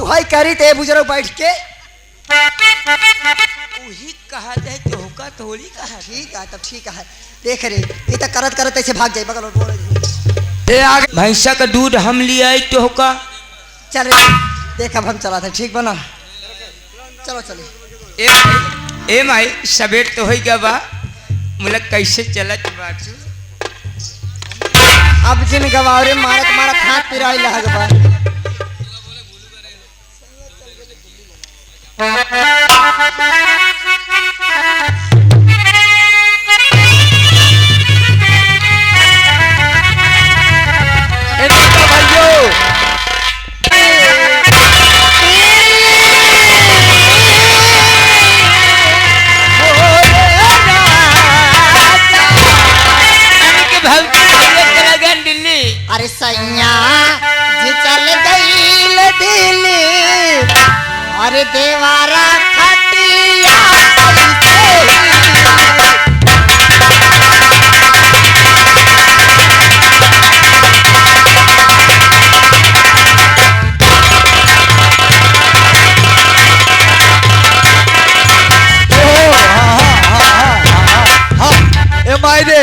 भाई करी थे बुजुर्ग बैठ के वही कहा जाए तो होगा थोड़ी कहा। ठीक है तब ठीक है देख रे ये तो करत करत ऐसे भाग जाए बगल और बोल भैंसा का दूध हम लिया तो होगा। चल देख अब हम चला था ठीक बना चलो चले ए माई सवेर तो हो गया बा मुला कैसे चलत बाटू अब जिन गवारे मारत मारत हाथ पिराई लग बा अरे सैया जी चल गईल दिल्ली अरे देवारा खटिया ए मायदे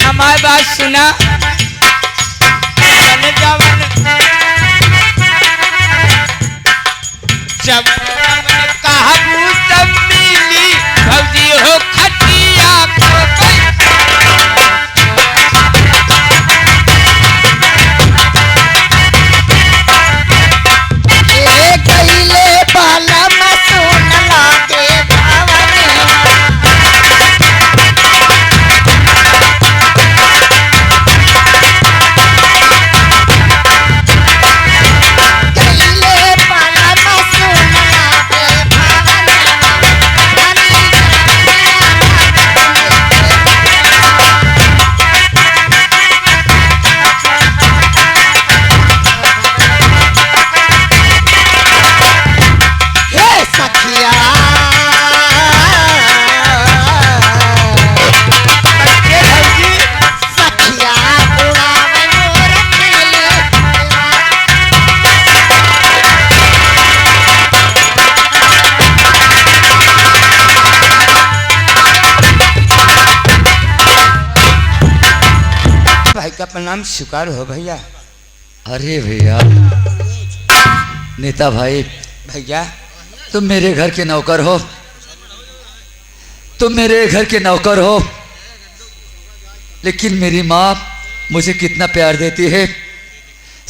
हमारी बात सुना जब कहा तब मिली भौजी हो खटिया गईले बाला मसून लागे का प्रणाम स्वीकार हो भैया। अरे भैया नेता भाई भैया तुम मेरे घर के नौकर हो, तुम मेरे घर के नौकर हो, लेकिन मेरी माँ मुझे कितना प्यार देती है,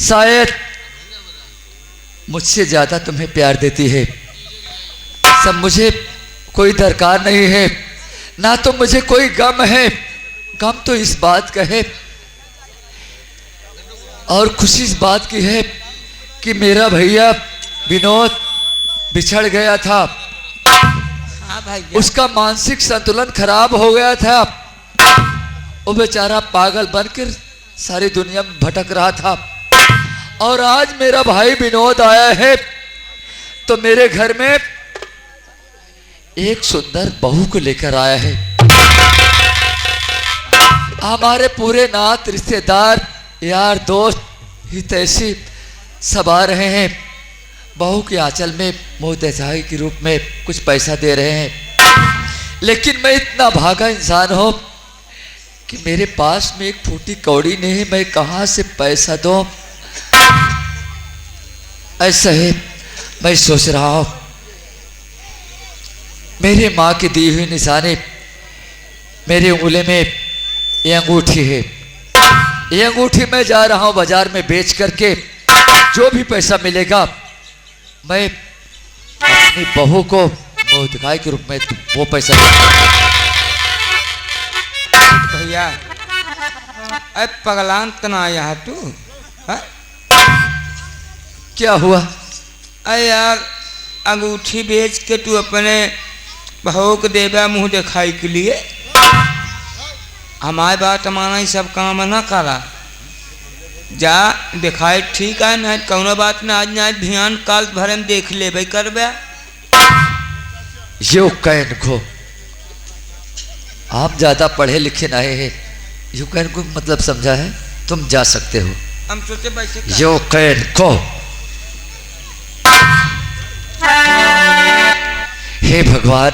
शायद मुझसे ज़्यादा तुम्हें प्यार देती है। सब मुझे कोई दरकार नहीं है, ना तो मुझे कोई गम है। गम तो इस बात का है और खुशी इस बात की है कि मेरा भैया विनोद बिछड़ गया था। हाँ भैया। उसका मानसिक संतुलन खराब हो गया था। वो बेचारा पागल बनकर सारी दुनिया में भटक रहा था और आज मेरा भाई विनोद आया है तो मेरे घर में एक सुंदर बहू को लेकर आया है। हमारे पूरे नात रिश्तेदार यार दोस्त हितैषी सब आ रहे हैं। बहू के आंचल में मोहतजाई के रूप में कुछ पैसा दे रहे हैं, लेकिन मैं इतना भागा इंसान हूँ कि मेरे पास में एक फूटी कौड़ी नहीं है, मैं कहाँ से पैसा दूँ। ऐसा है मैं सोच रहा हूँ मेरी माँ की दी हुई निशानी मेरे उंगली में ये अंगूठी है। ये अंगूठी मैं जा रहा हूँ बाजार में बेच करके जो भी पैसा मिलेगा मैं अपनी बहू को मोहतगाई के रूप में वो पैसा भैया। अरे पगलान तना यहाँ तू हा? क्या हुआ? अरे यार अंगूठी बेच के तू अपने बहू को देगा मुंह दिखाई के लिए। हमारी बात माना ही सब काम ना करा। जा दिखाए ठीक है ना कौनो बात ना आज ना ध्यान काल भर में देख ले भाई करबे यो कैन को आप ज्यादा पढ़े लिखे नहीं हैं, यू कैन को मतलब समझा है, तुम जा सकते हो। हम सोचे वैसे यो कैन को हे भगवान,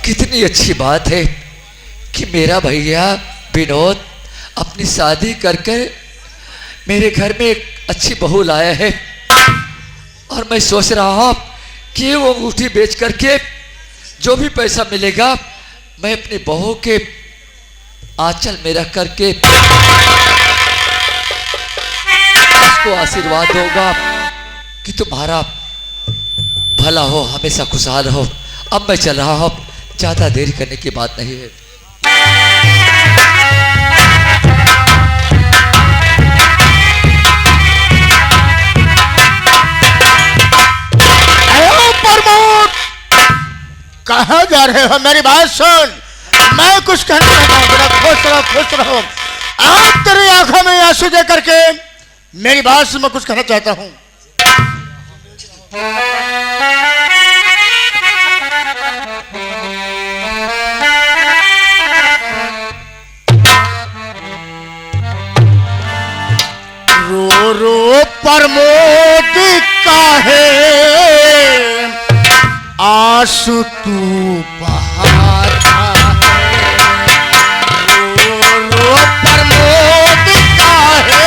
कितनी अच्छी बात है कि मेरा भैया विनोद अपनी शादी करके मेरे घर में एक अच्छी बहू लाया है। और मैं सोच रहा हूँ कि वो अंगूठी बेच करके जो भी पैसा मिलेगा मैं अपनी बहू के आंचल में रख करके उसको आशीर्वाद दूंगा कि तुम्हारा भला हो, हमेशा खुशहाल रहो। अब मैं चल रहा हूँ, ज़्यादा देरी करने की बात नहीं है। कहाँ जा रहे हो? मेरी बात सुन, मैं कुछ कहना चाहता हूँ। जरा खुश रहो, खुश रहो। आप तेरी आंखों में आंसू दे करके मेरी बात सुन, मैं कुछ कहना चाहता हूँ। रो रो प्रमोद काहे आंसू तू बहाता है, रो रो प्रमोद काहे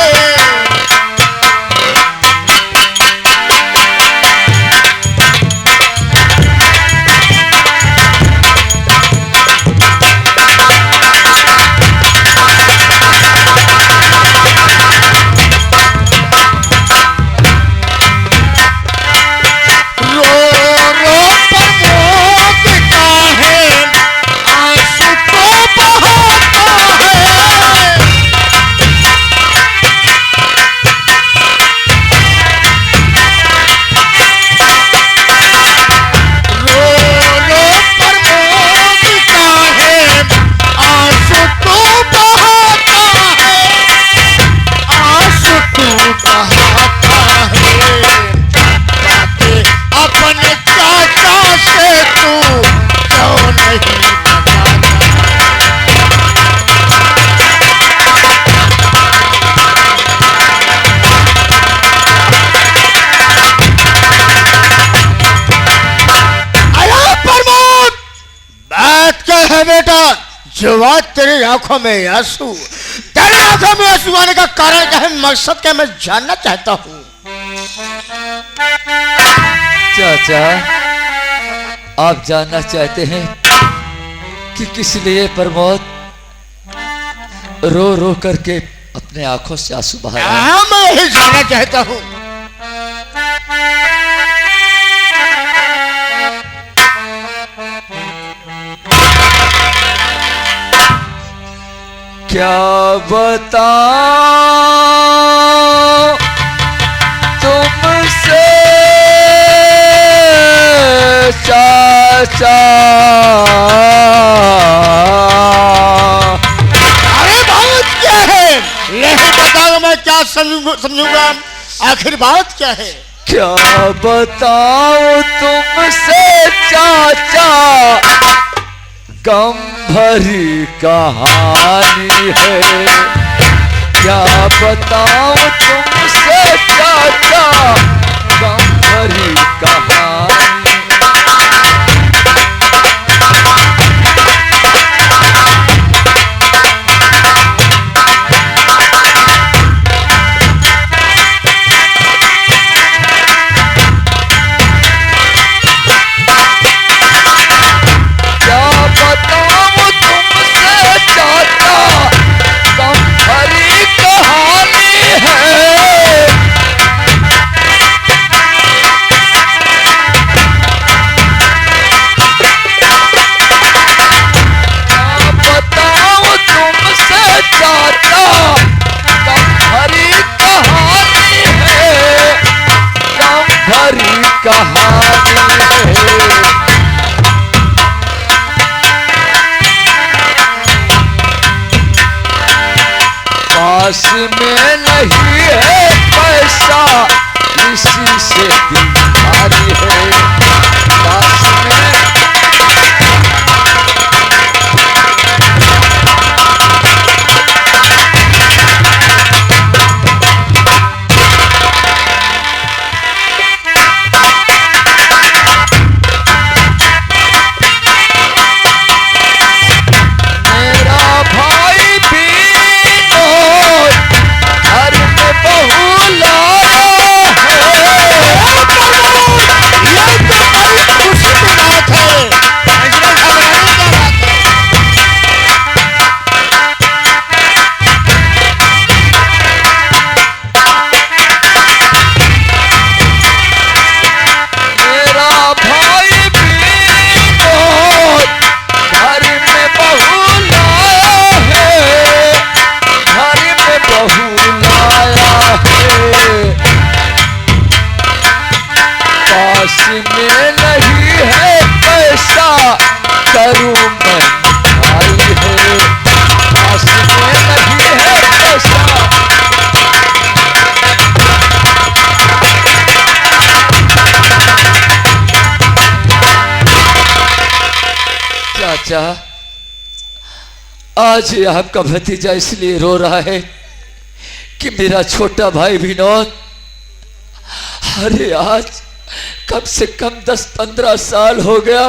बेटा, जो बात तेरी आंखों में आंसू, तेरी आंखों में आंसू आने का कारण क्या है, मकसद क्या, मैं जानना चाहता हूँ। चाचा, आप जानना चाहते हैं कि किस लिए प्रमोद रो रो करके अपने आंखों से आंसू बहा रहा है? हाँ, मैं यही जानना चाहता हूँ। क्या बताऊं तुमसे चाचा, अरे बात क्या है, यही बताओ, मैं क्या समझूंगा, आखिर बात क्या है? क्या बताऊं तुमसे चाचा, गम भरी कहानी है। क्या बताऊं तुमसे चाचा, गम भरी कहानी। पास में नहीं पास में नहीं है पैसा, करूं मैं भाई है, पास में नहीं है पैसा। चाचा, आज ये आपका भतीजा इसलिए रो रहा है कि मेरा छोटा भाई विनोद, अरे आज कम से कम 10-15 साल हो गया,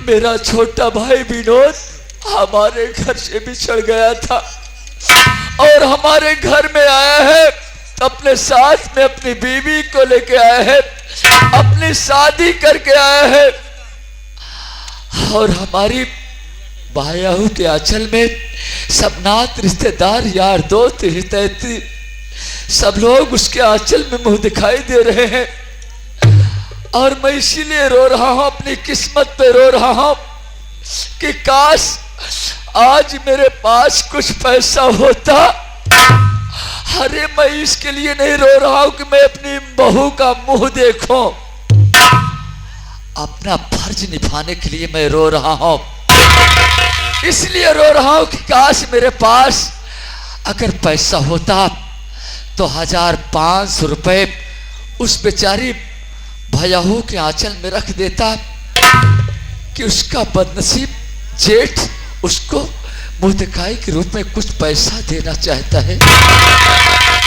मेरा छोटा भाई विनोद हमारे घर से बिछड़ गया था और हमारे घर में आया है, अपने साथ में अपनी बीवी को लेके आया है, अपनी शादी करके आया है और हमारी भायाहू के आंचल में सब नात रिश्तेदार यार दोस्त हितैषी सब लोग उसके आंचल में मुंह दिखाई दे रहे हैं और मैं इसीलिए रो रहा हूं, अपनी किस्मत पे रो रहा हूं कि काश आज मेरे पास कुछ पैसा होता। अरे मैं इसके लिए नहीं रो रहा हूं कि मैं अपनी बहू का मुंह देखूं, अपना फर्ज निभाने के लिए मैं रो रहा हूं, इसलिए रो रहा हूं कि काश मेरे पास अगर पैसा होता तो 1500 रुपए उस बेचारी भयाहू के आंचल में रख देता कि उसका बदनसीब जेठ उसको मुंह दिखाई के रूप में कुछ पैसा देना चाहता है।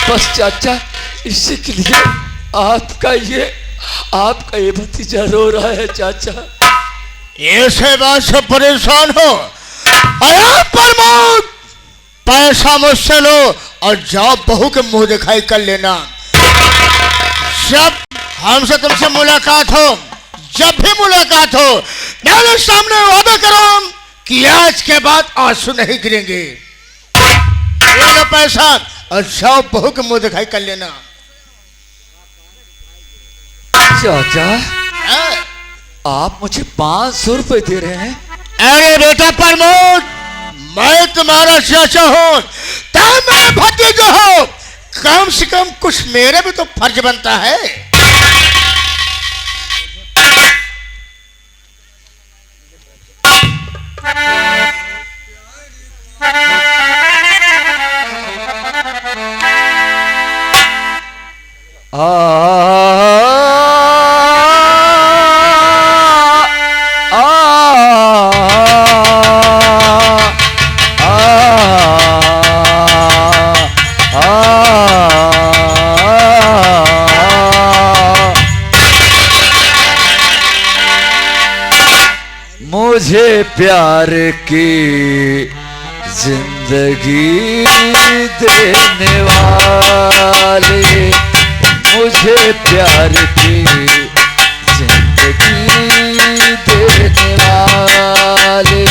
बस चाचा, इसी के लिए आपका ये भतीजा रो रहा है चाचा। ऐसे बात से परेशान हो, अरे प्रमोद, पैसा मुझसे लो और जाओ बहू के मुंह दिखाई कर लेना। जब हमसे तुमसे मुलाकात हो, जब भी मुलाकात हो, मेरे सामने वादा करो कि आज के बाद आंसू नहीं गिरेंगे। ले लो पैसा और जाओ बहू के मुंह दिखाई कर लेना। चाचा, हाँ? आप मुझे 500 रुपए दे रहे हैं? अरे बेटा प्रमोद, मैं तुम्हारा चाचा हूं, तुम मेरे भतीजे हो, कम से कम कुछ मेरे भी तो फर्ज बनता है। मुझे प्यार की जिंदगी देने वाले, मुझे प्यार की जिंदगी देने वाले,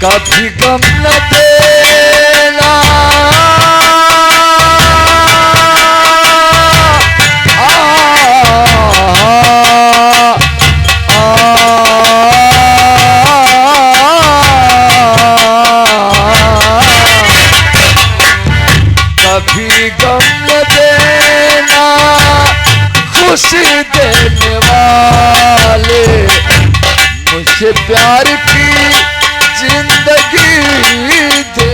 कभी गम न देना, कभी गम न देना, खुशी देने वाले, मुझे प्यार की जिंदगी दे।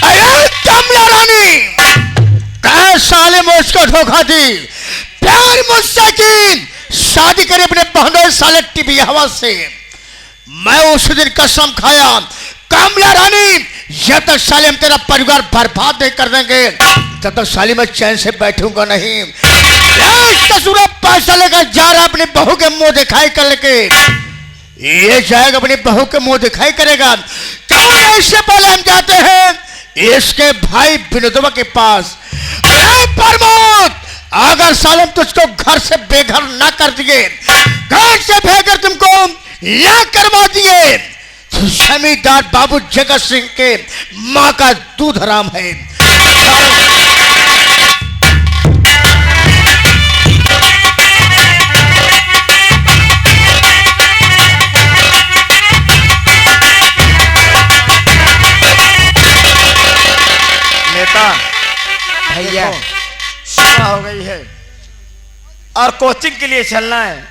अरे कमला रानी, कह साले मुझको धोखा दी, प्यार मुझसे की, शादी करे अपने बहनों साले टीबी हवा से। मैं उस दिन कसम खाया, कमला रानी, जब तक साले हम तेरा परिवार बर्बाद नहीं कर देंगे तब तक साले मैं चैन से बैठूंगा नहीं। कसूरा पैसा लेकर जा रहा अपनी बहू के मुंह दिखाई कर लेके, ये जाएगा अपनी बहू के मुंह दिखाई करेगा। कौन इससे पहले हम जाते हैं इसके भाई विनोदवा के पास। अरे प्रमोद, अगर साले तुझको घर से बेघर ना कर दिए, घर से बेघर तुमको ना करवा दिए, जमींदार बाबू जगत सिंह के माँ का दूध हराम है। नेता भैया सुबह हो गई है और कोचिंग के लिए चलना है।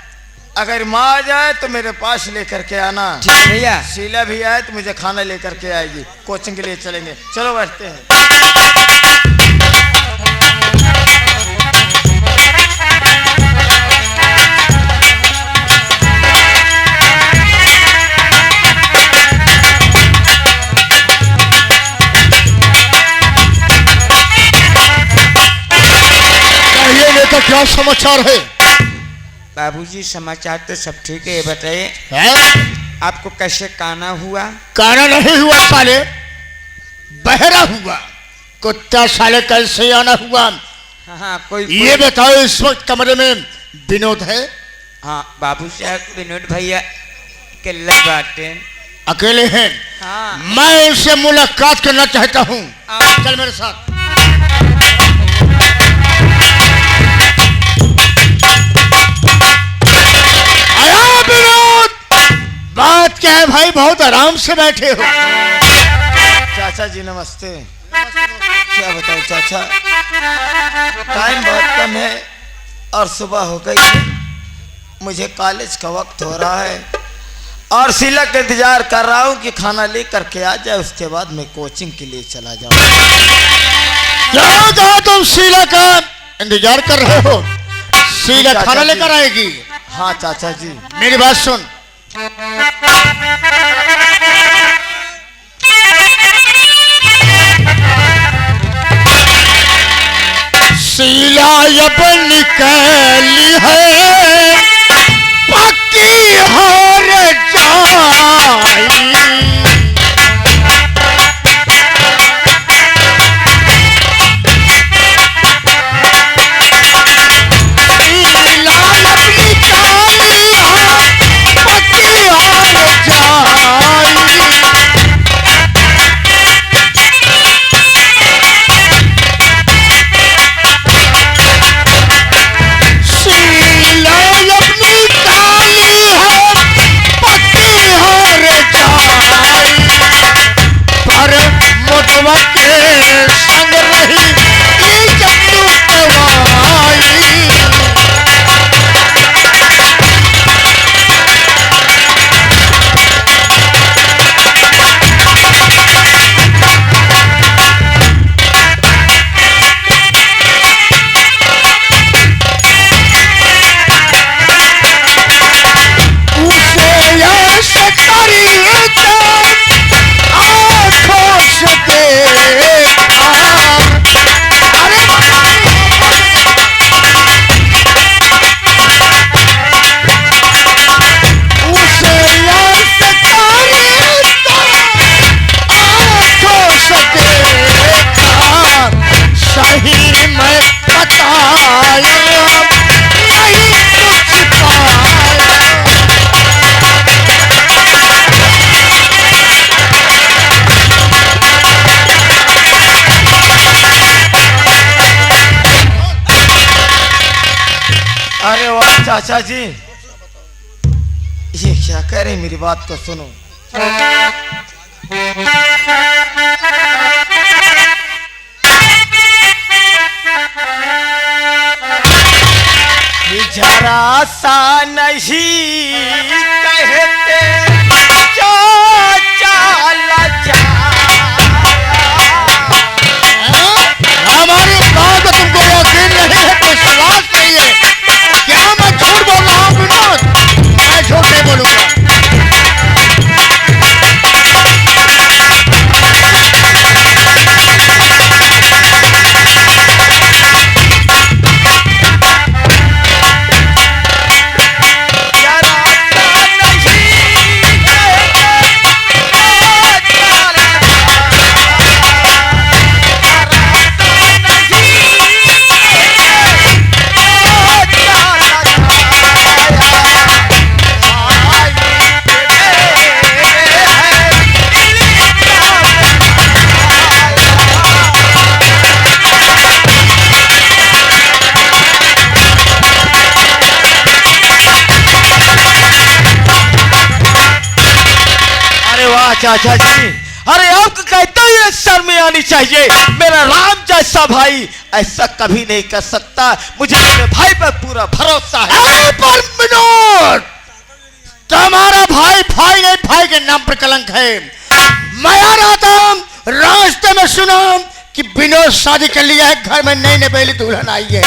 अगर माँ आ जाए तो मेरे पास लेकर के आना। ठीक है भैया। शीला भी आए तो मुझे खाना लेकर के आएगी। कोचिंग के लिए चलेंगे, चलो बैठते हैं। कहिए नेता, क्या समाचार है? बाबूजी समाचार तो सब ठीक है, ये बताइए हैं? आपको कैसे काना हुआ? काना नहीं हुआ साले, बहरा हुआ। कुत्ता साले कैसे आना हुआ? हाँ कोई ये बताओ, इस वक्त कमरे में विनोद है? हाँ बाबू साहब विनोद भैया किल्लत बाटे। अकेले हैं? हाँ मैं उनसे मुलाकात करना चाहता हूँ। आप- चल मेरे साथ। आया विनोद, बात क्या है भाई? बहुत आराम से बैठे हो। चाचा जी नमस्ते। क्या बताओ चाचा, टाइम बहुत कम है और सुबह हो गई है। मुझे कॉलेज का वक्त हो रहा है और शीला का इंतजार कर रहा हूँ कि खाना लेकर के आ जाए, उसके बाद मैं कोचिंग के लिए चला जाऊँ। क्या कहा तुम? शीला का इंतजार कर रहे हो? शीला चाचा खाना जी। लेकर आएगी? हाँ चाचा जी। मेरी बात सुन। शीला अब निकली है, पक्की हार जाई। शीला अब निकली है, पक्की हार जाई। शीला अपनी काली है, पक्की हार जाई। पर मोटवा के संग रही इज्जत लुटवाई। उसे ऐसे करी आँखों से देखा। अरे उसे ऐसे करी आँखों से देखा। सही में बताया नहीं कुछ पाया। अरे वाह चाचा जी, ये क्या कह रहे हैं? मेरी बात को सुनो। ये जरा सा नहीं कहते चाचा लजाया। हमारी बात तुमको यकीन नहीं है, विश्वास नहीं है? क्या मैं झूठ बोल रहा हूँ विनोद? मैं झूठ नहीं बोलूंगा। जरा सा नहीं चाचा जी, अरे आपको कहते ही शर्म आनी चाहिए। मेरा राम जैसा भाई ऐसा कभी नहीं कर सकता। मुझे मेरे भाई पर पूरा भरोसा है। पर विनोद, तुम्हारा भाई भाई नहीं, भाई के नाम पर कलंक है। मैं आ रहा था, रास्ते में सुना कि विनोद शादी कर लिया है, घर में नई नवेली दुल्हन आई है।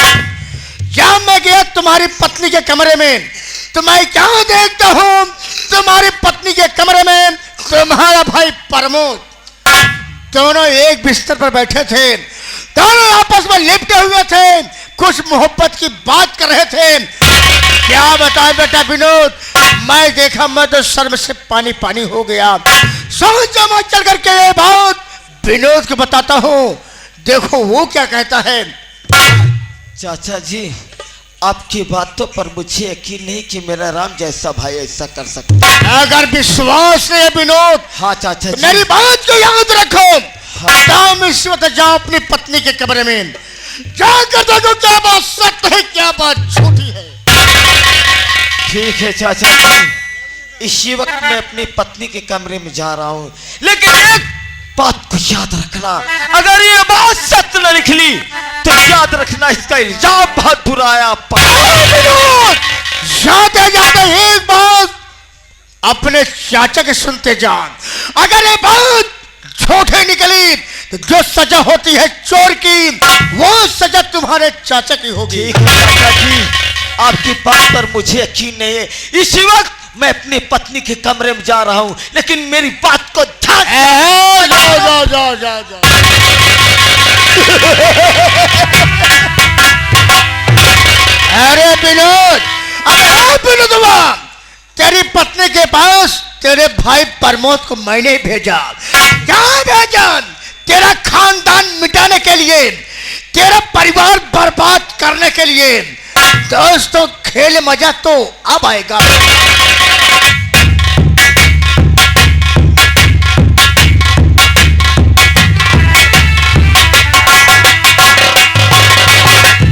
जब मैं गया तुम्हारी पत्नी के कमरे में, तो मैं क्या देखता हूँ, तुम्हारी पत्नी के कमरे में तुम्हारा भाई प्रमोद, दोनों एक बिस्तर पर बैठे थे, दोनों आपस में लिपटे हुए थे, कुछ मोहब्बत की बात कर रहे थे। क्या बताएं बेटा विनोद, मैं देखा, मैं तो शर्म से पानी पानी हो गया। सोचा मैं चल करके ये बात विनोद को बताता हूँ, देखो वो क्या कहता है। चाचा जी, आपकी बातों पर मुझे यकीन नहीं कि मेरा राम जैसा भाई ऐसा कर सकता। अगर विश्वास नहीं है विनोद, हाँ चाचा जी, मेरी बात को याद रखो। जाओ इस वक्त, जाओ अपनी पत्नी के कमरे में, जाकर देखो क्या बात सत्य है, क्या बात झूठी है। ठीक है चाचा जी, इसी वक्त मैं अपनी पत्नी के कमरे में जा रहा हूँ। लेकिन एक बात को याद रखना, अगर ये बात सत्य न निकली तो याद रखना इसका इल्जाम बहुत बुरा है आप पर। जाते जाते एक बात अपने चाचा के सुनते जान, अगर ये बात झूठी निकली तो जो सजा होती है चोर की, वो सजा तुम्हारे चाचा की होगी। ठीक है चाचा जी, आपकी बात पर मुझे यकीन नहीं है। इसी वक्त मैं अपनी पत्नी के कमरे में जा रहा हूं, लेकिन मेरी बात को ध्यान से जाओ जाओ जाओ जाओ। अरे विनोद, अरे विनोदवा, तेरी पत्नी के पास तेरे भाई प्रमोद को मैंने भेजा। क्या भेजा? तेरा खानदान मिटाने के लिए, तेरा परिवार बर्बाद करने के लिए। दोस्तों, खेल मजा तो अब आएगा।